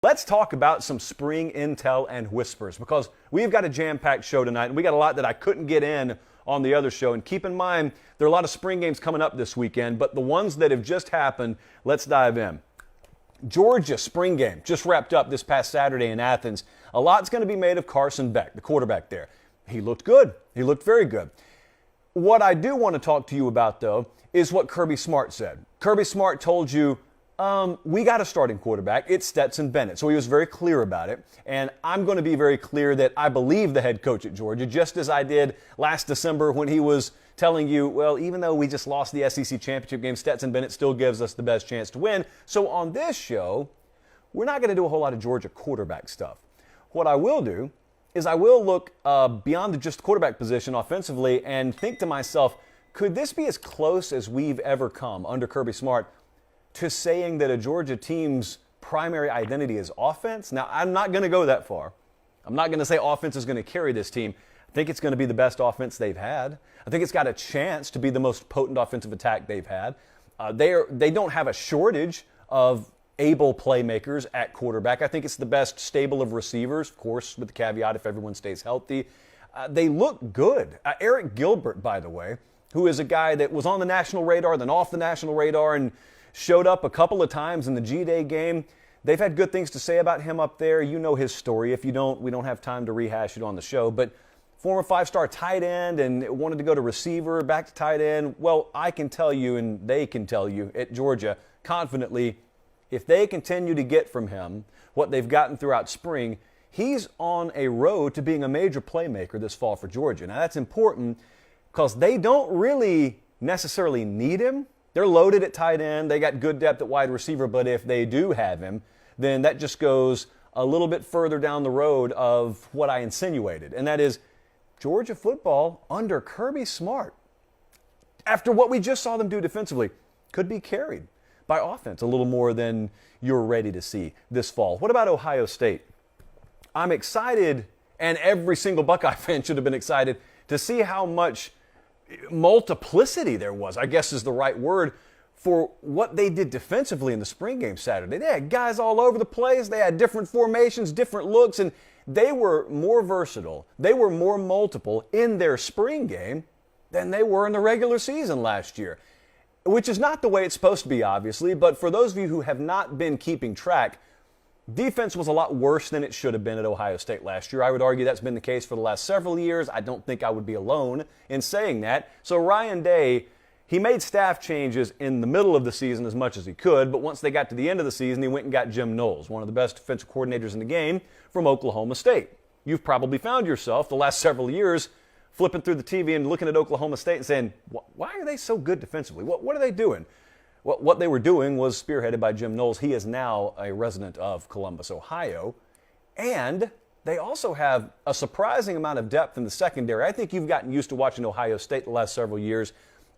Let's talk about some spring intel and whispers because we've got a jam-packed show tonight and we got a lot that I couldn't get in on the other show. And keep in mind, there are a lot of spring games coming up this weekend, but the ones that have just happened, let's dive in. Georgia spring game just wrapped up this past Saturday in Athens. A lot's going to be made of Carson Beck, the quarterback there. He looked good. He looked very good. What I do want to talk to you about, though, is what Kirby Smart said. Kirby Smart told you, we got a starting quarterback. It's Stetson Bennett. So he was very clear about it. And I'm going to be very clear that I believe the head coach at Georgia, just as I did last December when he was telling you, well, even though we just lost the SEC championship game, Stetson Bennett still gives us the best chance to win. So on this show, we're not going to do a whole lot of Georgia quarterback stuff. What I will do is I will look beyond the just quarterback position offensively and think to myself, could this be as close as we've ever come under Kirby Smart to saying that a Georgia team's primary identity is offense? Now, I'm not going to go that far. I'm not going to say offense is going to carry this team. I think it's going to be the best offense they've had. I think it's got a chance to be the most potent offensive attack they've had. They don't have a shortage of able playmakers at quarterback. I think it's the best stable of receivers, of course, with the caveat if everyone stays healthy. They look good. Eric Gilbert, by the way, who is a guy that was on the national radar, then off the national radar, and showed up a couple of times in the G-Day game. They've had good things to say about him up there. You know his story. If you don't, we don't have time to rehash it on the show. But former five-star tight end and wanted to go to receiver, back to tight end. Well, I can tell you, and they can tell you at Georgia confidently, if they continue to get from him what they've gotten throughout spring, he's on a road to being a major playmaker this fall for Georgia. Now, that's important because they don't really necessarily need him. They're loaded at tight end. They got good depth at wide receiver, but if they do have him, then that just goes a little bit further down the road of what I insinuated, and that is Georgia football under Kirby Smart, after what we just saw them do defensively, could be carried by offense a little more than you're ready to see this fall. What about Ohio State? I'm excited, and every single Buckeye fan should have been excited to see how much multiplicity there was, I guess is the right word, for what they did defensively in the spring game Saturday. They had guys all over the place. They had different formations, different looks, and they were more versatile. They were more multiple in their spring game than they were in the regular season last year, which is not the way it's supposed to be, obviously, but for those of you who have not been keeping track, defense was a lot worse than it should have been at Ohio State last year. I would argue that's been the case for the last several years. I don't think I would be alone in saying that. So Ryan Day, he made staff changes in the middle of the season as much as he could, but once they got to the end of the season, he went and got Jim Knowles, one of the best defensive coordinators in the game from Oklahoma State. You've probably found yourself the last several years flipping through the TV and looking at Oklahoma State and saying, why are they so good defensively? What are they doing? What they were doing was spearheaded by Jim Knowles. He is now a resident of Columbus, Ohio. And they also have a surprising amount of depth in the secondary. I think you've gotten used to watching Ohio State the last several years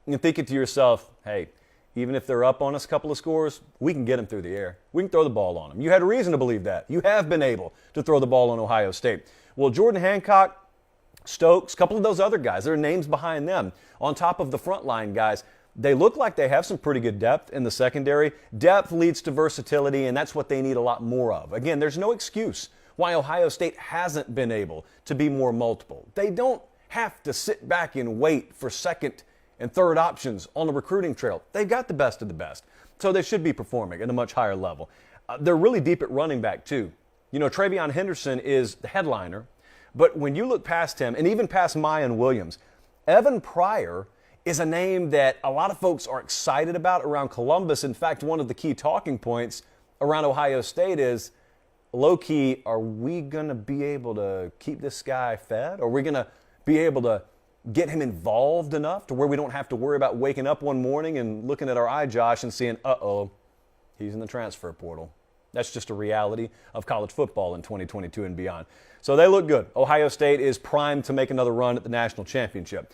and thinking to yourself, hey, even if they're up on us a couple of scores, we can get them through the air. We can throw the ball on them. You had a reason to believe that. You have been able to throw the ball on Ohio State. Well, Jordan Hancock, Stokes, a couple of those other guys, there are names behind them on top of the frontline guys. They look like they have some pretty good depth in the secondary. Depth leads to versatility, and that's what they need a lot more of. Again, there's no excuse why Ohio State hasn't been able to be more multiple. They don't have to sit back and wait for second and third options on the recruiting trail. They've got the best of the best, so they should be performing at a much higher level. They're really deep at running back, too. You know, Travion Henderson is the headliner, but when you look past him, and even past Mayan Williams, Evan Pryor is a name that a lot of folks are excited about around Columbus. In fact, one of the key talking points around Ohio State is, low-key, are we going to be able to keep this guy fed? Are we going to be able to get him involved enough to where we don't have to worry about waking up one morning and looking at our iJosh and seeing, uh-oh, he's in the transfer portal. That's just a reality of college football in 2022 and beyond. So they look good. Ohio State is primed to make another run at the national championship.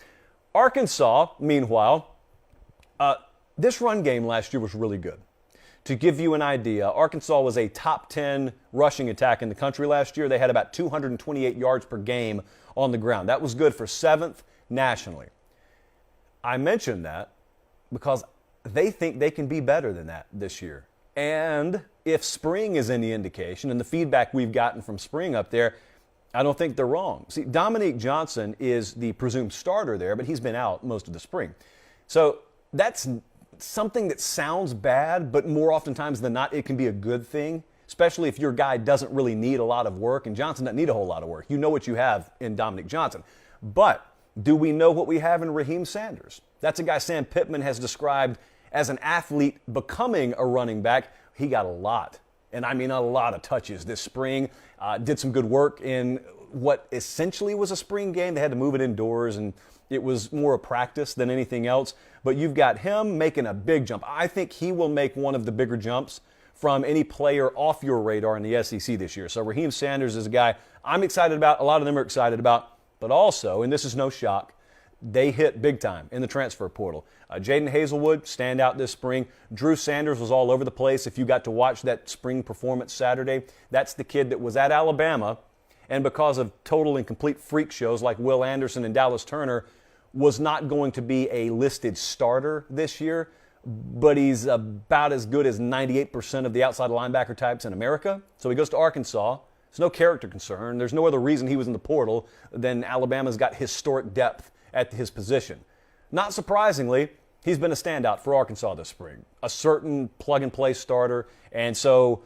Arkansas, meanwhile, this run game last year was really good. To give you an idea, Arkansas was a top 10 rushing attack in the country last year. They had about 228 yards per game on the ground. That was good for 7th nationally. I mentioned that because they think they can be better than that this year. And if spring is any indication, and the feedback we've gotten from spring up there, I don't think they're wrong. See, Dominique Johnson is the presumed starter there, but he's been out most of the spring. So that's something that sounds bad, but more oftentimes than not, it can be a good thing, especially if your guy doesn't really need a lot of work, and Johnson doesn't need a whole lot of work. You know what you have in Dominique Johnson. But do we know what we have in Raheem Sanders? That's a guy Sam Pittman has described as an athlete becoming a running back. He got a lot, and I mean a lot of touches this spring. Did some good work in what essentially was a spring game. They had to move it indoors, and it was more a practice than anything else. But you've got him making a big jump. I think he will make one of the bigger jumps from any player off your radar in the SEC this year. So Raheem Sanders is a guy I'm excited about. A lot of them are excited about. But also, and this is no shock, they hit big time in the transfer portal. Jaden Hazelwood, stand out this spring. Drew Sanders was all over the place. If you got to watch that spring performance Saturday, that's the kid that was at Alabama, and because of total and complete freak shows like Will Anderson and Dallas Turner, was not going to be a listed starter this year, but he's about as good as 98% of the outside linebacker types in America. So he goes to Arkansas. It's no character concern. There's no other reason he was in the portal than Alabama's got historic depth at his position. Not surprisingly, he's been a standout for Arkansas this spring, a certain plug-and-play starter, and so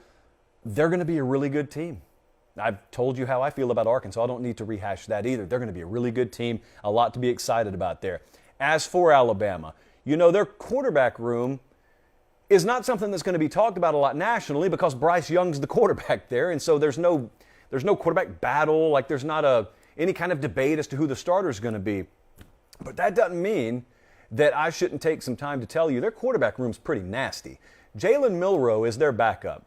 they're going to be a really good team. I've told you how I feel about Arkansas. I don't need to rehash that either. They're going to be a really good team, a lot to be excited about there. As for Alabama, you know, their quarterback room is not something that's going to be talked about a lot nationally because Bryce Young's the quarterback there, and so there's no quarterback battle, like there's not any kind of debate as to who the starter is going to be. But that doesn't mean that I shouldn't take some time to tell you their quarterback room's pretty nasty. Jalen Milroe is their backup.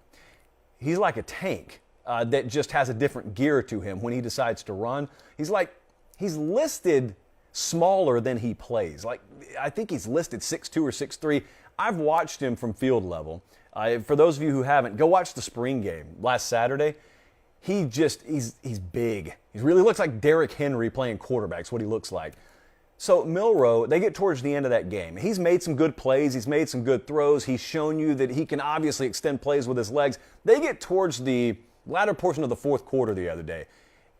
He's like a tank that just has a different gear to him when he decides to run. He's listed smaller than he plays. Like, I think he's listed 6'2 or 6'3. I've watched him from field level. For those of you who haven't, go watch the spring game last Saturday. He's big. He really looks like Derrick Henry playing quarterback. What he looks like. So Milroe, they get towards the end of that game. He's made some good plays. He's made some good throws. He's shown you that he can obviously extend plays with his legs. They get towards the latter portion of the fourth quarter the other day,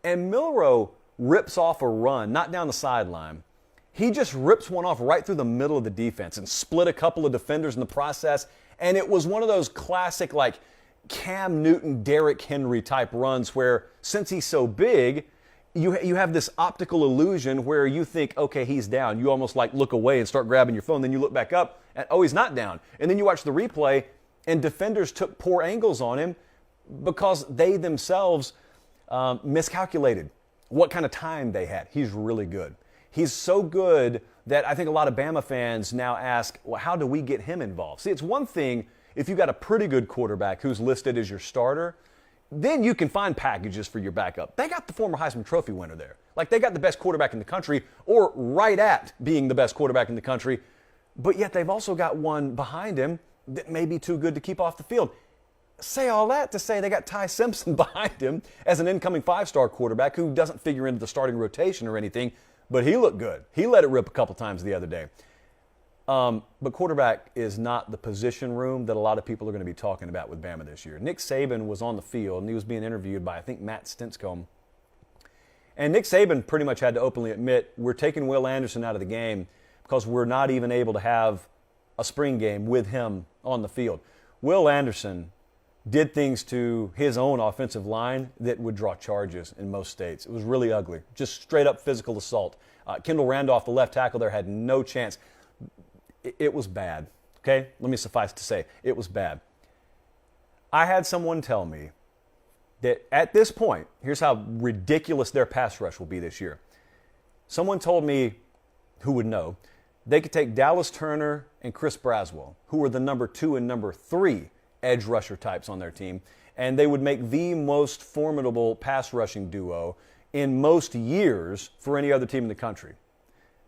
and Milroe rips off a run, not down the sideline. He just rips one off right through the middle of the defense and split a couple of defenders in the process. And it was one of those classic, like, Cam Newton, Derrick Henry type runs where, since he's so big, you have this optical illusion where you think, okay, he's down. You almost like look away and start grabbing your phone. Then you look back up and, oh, he's not down. And then you watch the replay and defenders took poor angles on him because they themselves miscalculated what kind of time they had. He's really good. He's so good that I think a lot of Bama fans now ask, well, how do we get him involved? See, it's one thing if you've got a pretty good quarterback who's listed as your starter, then you can find packages for your backup. They got the former Heisman Trophy winner there. Like, they got the best quarterback in the country, or right at being the best quarterback in the country, but yet they've also got one behind him that may be too good to keep off the field. Say all that to say they got Ty Simpson behind him as an incoming five-star quarterback who doesn't figure into the starting rotation or anything, but he looked good. He let it rip a couple times the other day. But quarterback is not the position room that a lot of people are going to be talking about with Bama this year. Nick Saban was on the field, and he was being interviewed by, I think, Matt Stinscombe. And Nick Saban pretty much had to openly admit, we're taking Will Anderson out of the game because we're not even able to have a spring game with him on the field. Will Anderson did things to his own offensive line that would draw charges in most states. It was really ugly, just straight up physical assault. Kendall Randolph, the left tackle there, had no chance. It was bad, okay? Let me suffice to say, it was bad. I had someone tell me that at this point, here's how ridiculous their pass rush will be this year. Someone told me, who would know, they could take Dallas Turner and Chris Braswell, who were the number 2 and number 3 edge rusher types on their team, and they would make the most formidable pass rushing duo in most years for any other team in the country.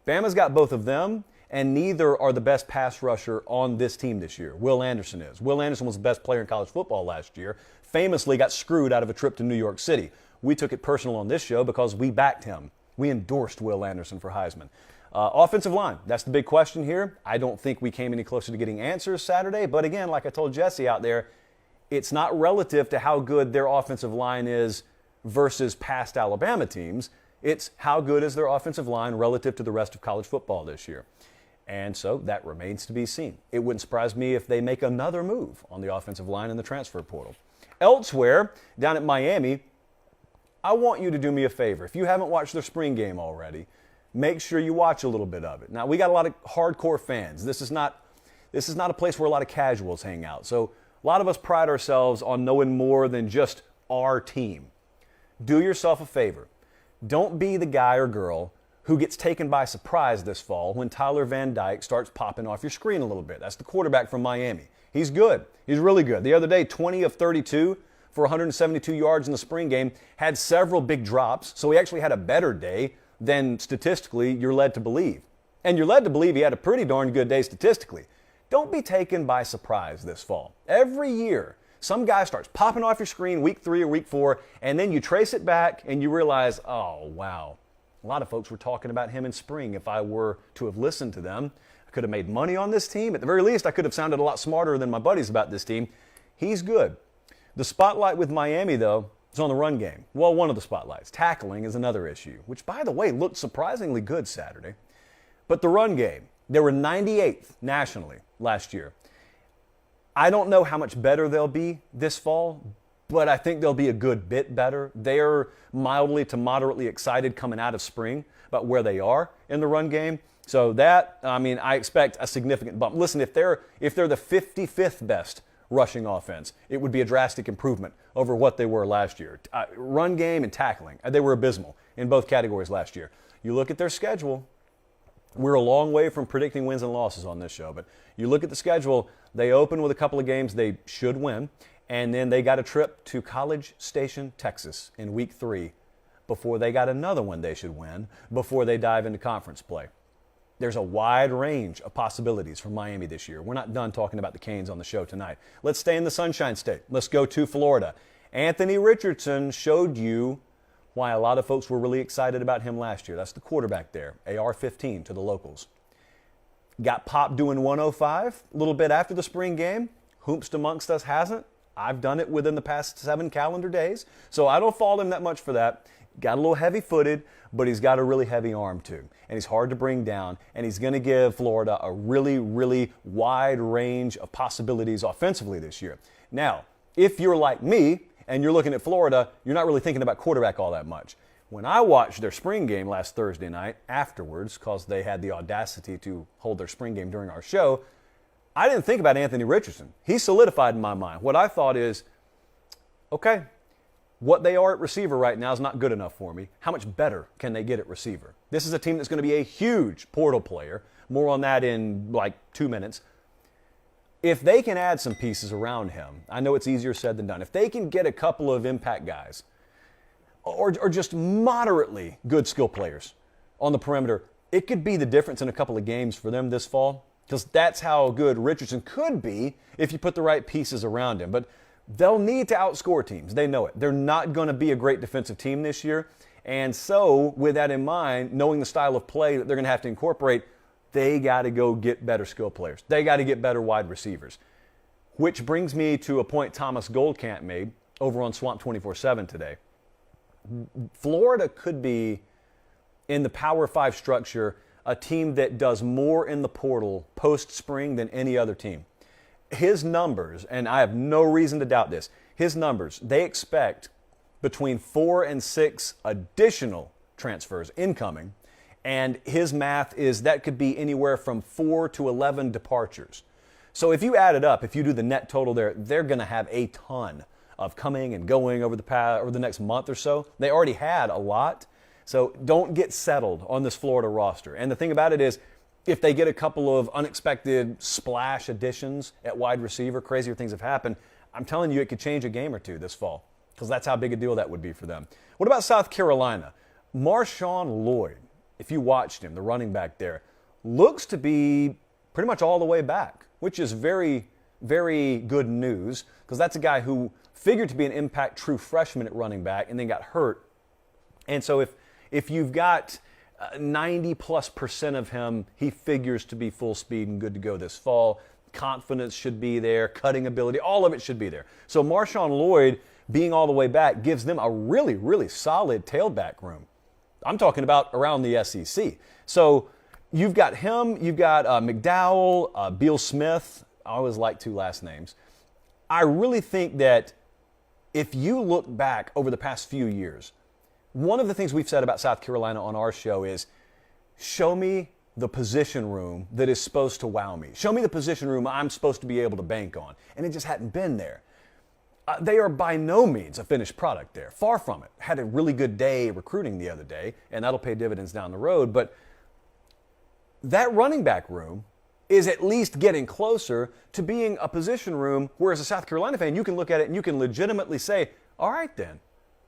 Bama's got both of them, and neither are the best pass rusher on this team this year. Will Anderson is. Will Anderson was the best player in college football last year, famously got screwed out of a trip to New York City. We took it personal on this show because we backed him. We endorsed Will Anderson for Heisman. Offensive line, that's the big question here. I don't think we came any closer to getting answers Saturday, but again, like I told Jesse out there, it's not relative to how good their offensive line is versus past Alabama teams. It's how good is their offensive line relative to the rest of college football this year. And so that remains to be seen. It wouldn't surprise me if they make another move on the offensive line in the transfer portal. Elsewhere, down at Miami, I want you to do me a favor. If you haven't watched their spring game already, make sure you watch a little bit of it. Now, we got a lot of hardcore fans. This is not a place where a lot of casuals hang out. So a lot of us pride ourselves on knowing more than just our team. Do yourself a favor. Don't be the guy or girl who gets taken by surprise this fall when Tyler Van Dyke starts popping off your screen a little bit. That's the quarterback from Miami. He's good. He's really good. The other day, 20 of 32 for 172 yards in the spring game, had several big drops, so he actually had a better day than statistically you're led to believe. And you're led to believe he had a pretty darn good day statistically. Don't be taken by surprise this fall. Every year, some guy starts popping off your screen week 3 or week 4, and then you trace it back and you realize, oh, wow. A lot of folks were talking about him in spring. If I were to have listened to them, I could have made money on this team. At the very least, I could have sounded a lot smarter than my buddies about this team. He's good. The spotlight with Miami, though, is on the run game. Well, one of the spotlights. Tackling is another issue, which, by the way, looked surprisingly good Saturday. But the run game, they were 98th nationally last year. I don't know how much better they'll be this fall, but I think they'll be a good bit better. They're mildly to moderately excited coming out of spring about where they are in the run game. So I expect a significant bump. Listen, if they're the 55th best rushing offense, it would be a drastic improvement over what they were last year. Run game and tackling, they were abysmal in both categories last year. You look at their schedule, we're a long way from predicting wins and losses on this show, but you look at the schedule, they open with a couple of games they should win, and then they got a trip to College Station, Texas in week 3 before they got another one they should win before they dive into conference play. There's a wide range of possibilities for Miami this year. We're not done talking about the Canes on the show tonight. Let's stay in the Sunshine State. Let's go to Florida. Anthony Richardson showed you why a lot of folks were really excited about him last year. That's the quarterback there, AR-15 to the locals. Got popped doing 105 a little bit after the spring game. Whomst amongst us hasn't. I've done it within the past 7 calendar days, so I don't fault him that much for that. Got a little heavy-footed, but he's got a really heavy arm too, and he's hard to bring down, and he's going to give Florida a really, really wide range of possibilities offensively this year. Now, if you're like me and you're looking at Florida, you're not really thinking about quarterback all that much. When I watched their spring game last Thursday night afterwards, because they had the audacity to hold their spring game during our show, I didn't think about Anthony Richardson. He solidified in my mind. What I thought is, okay, what they are at receiver right now is not good enough for me. How much better can they get at receiver? This is a team that's going to be a huge portal player. More on that in like 2 minutes. If they can add some pieces around him, I know it's easier said than done. If they can get a couple of impact guys or just moderately good skill players on the perimeter, it could be the difference in a couple of games for them this fall, because that's how good Richardson could be if you put the right pieces around him. But they'll need to outscore teams. They know it. They're not going to be a great defensive team this year. And so, with that in mind, knowing the style of play that they're going to have to incorporate, they got to go get better skill players. They got to get better wide receivers. Which brings me to a point Thomas Goldkamp made over on Swamp 24/7 today. Florida could be, in the Power 5 structure, a team that does more in the portal post-spring than any other team. His numbers, and I have no reason to doubt this, his numbers, they expect between 4 and 6 additional transfers incoming, and his math is that could be anywhere from 4 to 11 departures. So if you add it up, if you do the net total there, they're going to have a ton of coming and going over the next month or so. They already had a lot. So don't get settled on this Florida roster. And the thing about it is, if they get a couple of unexpected splash additions at wide receiver, crazier things have happened, I'm telling you it could change a game or two this fall, because that's how big a deal that would be for them. What about South Carolina? Marshawn Lloyd, if you watched him, the running back there, looks to be pretty much all the way back, which is very, very good news, because that's a guy who figured to be an impact true freshman at running back and then got hurt. And so if you've got 90+% of him, he figures to be full speed and good to go this fall. Confidence should be there, cutting ability, all of it should be there. So Marshawn Lloyd being all the way back gives them a really, really solid tailback room. I'm talking about around the SEC. So you've got him, you've got McDowell, Beal Smith. I always like two last names. I really think that if you look back over the past few years, one of the things we've said about South Carolina on our show is, show me the position room that is supposed to wow me. Show me the position room I'm supposed to be able to bank on. And it just hadn't been there. They are by no means a finished product there. Far from it. Had a really good day recruiting the other day, and that'll pay dividends down the road. But that running back room is at least getting closer to being a position room where, as a South Carolina fan, you can look at it and you can legitimately say, all right then.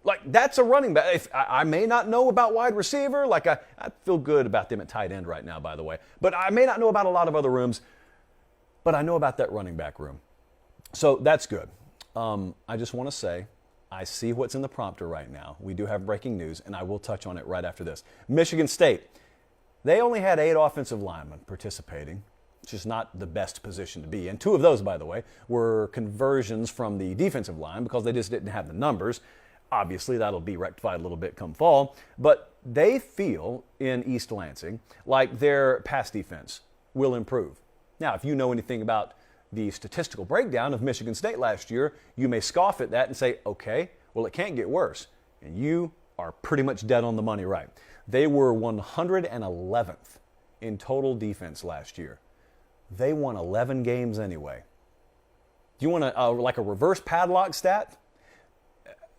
Like, that's a running back. If I may not know about wide receiver. Like, I feel good about them at tight end right now, by the way. But I may not know about a lot of other rooms. But I know about that running back room. So that's good. I just want to say, I see what's in the prompter right now. We do have breaking news, and I will touch on it right after this. Michigan State. They only had 8 offensive linemen participating, which is not the best position to be in. 2 of those, by the way, were conversions from the defensive line because they just didn't have the numbers. Obviously, that'll be rectified a little bit come fall. But they feel in East Lansing like their pass defense will improve. Now, if you know anything about the statistical breakdown of Michigan State last year, you may scoff at that and say, okay, well, it can't get worse. And you are pretty much dead on the money, right? They were 111th in total defense last year. They won 11 games anyway. Do you want like a reverse padlock stat?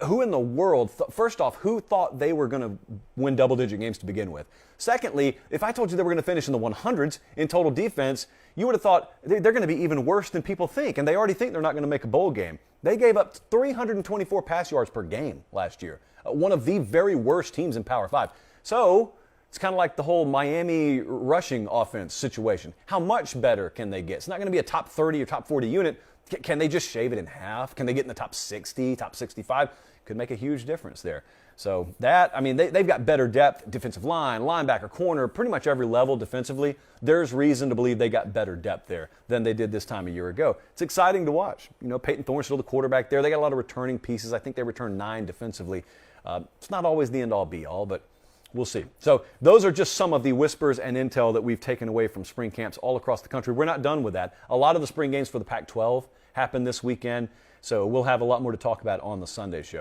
Who in the world, first off, who thought they were going to win double-digit games to begin with? Secondly, if I told you they were going to finish in the 100s in total defense, you would have thought they're going to be even worse than people think, and they already think they're not going to make a bowl game. They gave up 324 pass yards per game last year, one of the very worst teams in Power 5. So it's kind of like the whole Miami rushing offense situation. How much better can they get? It's not going to be a top 30 or top 40 unit. Can they just shave it in half? Can they get in the top 60, top 65? Could make a huge difference there. So that, I mean, they've got better depth, defensive line, linebacker, corner, pretty much every level defensively. There's reason to believe they got better depth there than they did this time a year ago. It's exciting to watch. You know, Peyton Thorne's still the quarterback there. They got a lot of returning pieces. I think they returned 9 defensively. It's not always the end-all be-all, but we'll see. So those are just some of the whispers and intel that we've taken away from spring camps all across the country. We're not done with that. A lot of the spring games for the Pac-12 happen this weekend, so we'll have a lot more to talk about on the Sunday show.